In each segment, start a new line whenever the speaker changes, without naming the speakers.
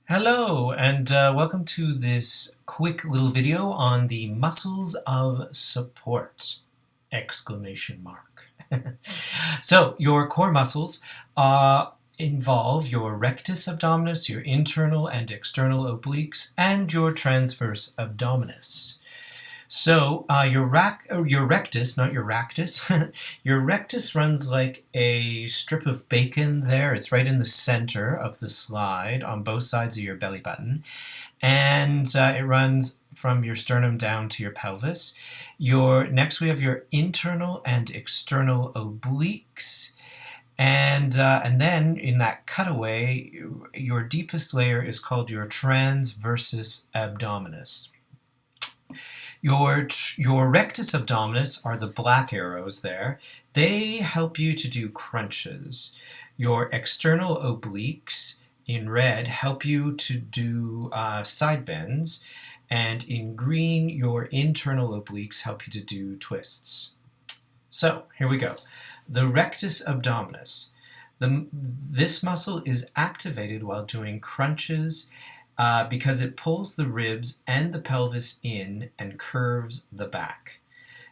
Hello, and welcome to this quick little video on the muscles of support! Exclamation mark. So, your core muscles involve your rectus abdominis, your internal and external obliques, and your transverse abdominis. So your rectus, not your ractus, your rectus runs like a strip of bacon there. It's right in the center of the slide on both sides of your belly button. And it runs from your sternum down to your pelvis. Next we have your internal and external obliques. And then in that cutaway, your deepest layer is called your transversus abdominis. Your rectus abdominis are the black arrows there. They help you to do crunches. Your external obliques in red help you to do side bends. And in green, your internal obliques help you to do twists. So here we go. The rectus abdominis. This muscle is activated while doing crunches because it pulls the ribs and the pelvis in and curves the back.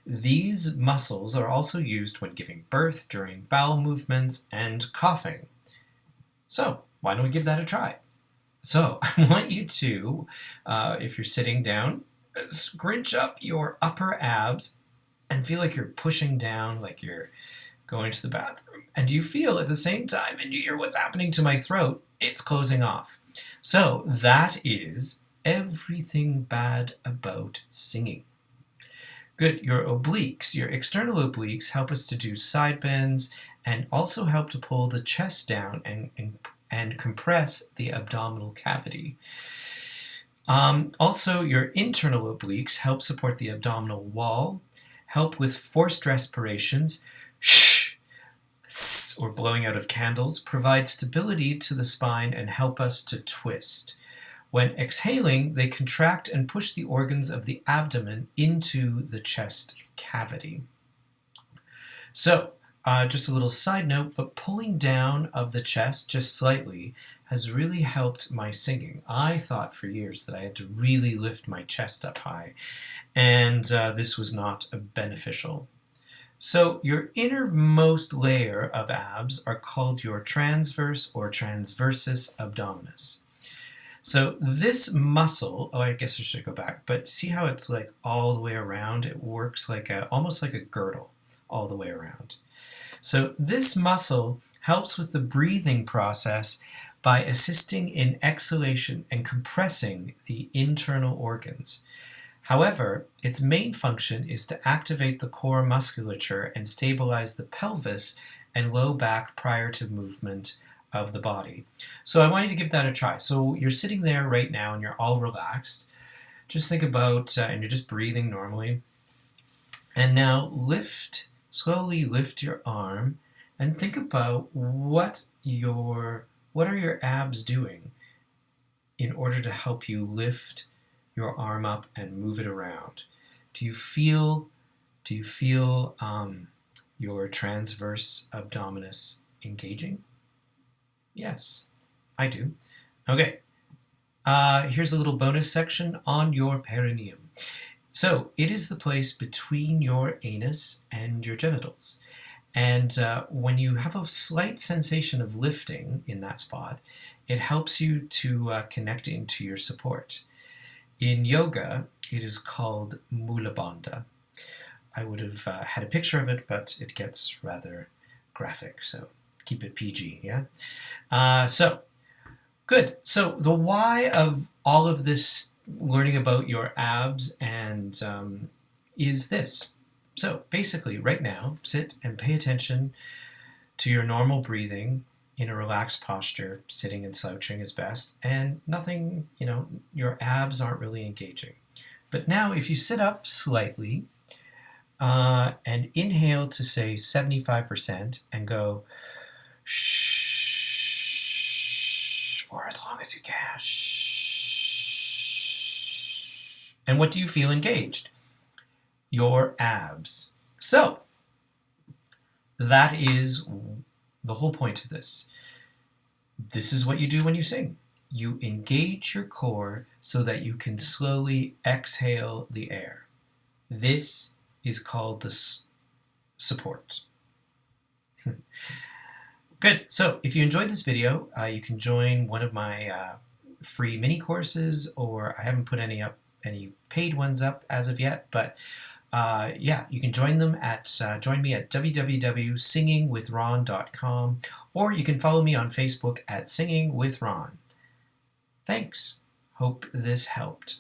These muscles are also used when giving birth, during bowel movements, and coughing. So, why don't we give that a try? So, I want you to, if you're sitting down, scrunch up your upper abs and feel like you're pushing down, like you're going to the bathroom. And you feel at the same time, and you hear what's happening to my throat, it's closing off. So that is everything bad about singing. Good, your obliques, your external obliques help us to do side bends and also help to pull the chest down and compress the abdominal cavity. Also, your internal obliques help support the abdominal wall, help with forced respirations, or blowing out of candles, provide stability to the spine and help us to twist. When exhaling, they contract and push the organs of the abdomen into the chest cavity. So, just a little side note, but pulling down of the chest just slightly has really helped my singing. I thought for years that I had to really lift my chest up high, and this was not beneficial. So your innermost layer of abs are called your transverse or transversus abdominis. So this muscle, I guess I should go back, but see how it's like all the way around? It works like almost like a girdle all the way around. So this muscle helps with the breathing process by assisting in exhalation and compressing the internal organs. However, its main function is to activate the core musculature and stabilize the pelvis and low back prior to movement of the body. So I want you to give that a try. So you're sitting there right now and you're all relaxed. Just think about, and you're just breathing normally. And now slowly lift your arm and think about what are your abs doing in order to help you lift your arm up and move it around. Do you feel your transverse abdominis engaging? Yes, I do. Okay, here's a little bonus section on your perineum. So it is the place between your anus and your genitals. And when you have a slight sensation of lifting in that spot, it helps you to connect into your support. In yoga, it is called Mula Bandha. I would have had a picture of it, but it gets rather graphic, so keep it PG, yeah? So, good. So the why of all of this learning about your abs and is this. So basically, right now, sit and pay attention to your normal breathing in a relaxed posture. Sitting and slouching is best, and nothing, your abs aren't really engaging. But now if you sit up slightly and inhale to say 75% and go shh for as long as you can. Shh. And what do you feel engaged? Your abs. So that is the whole point of this. This is what you do when you sing. you engage your core so that you can slowly exhale the air. This is called the support. Good. So if you enjoyed this video, you can join one of my free mini courses, or I haven't put any paid ones up as of yet, but yeah, you can join them at join me at www.singingwithron.com, or you can follow me on Facebook at Singing with Ron. Thanks. Hope this helped.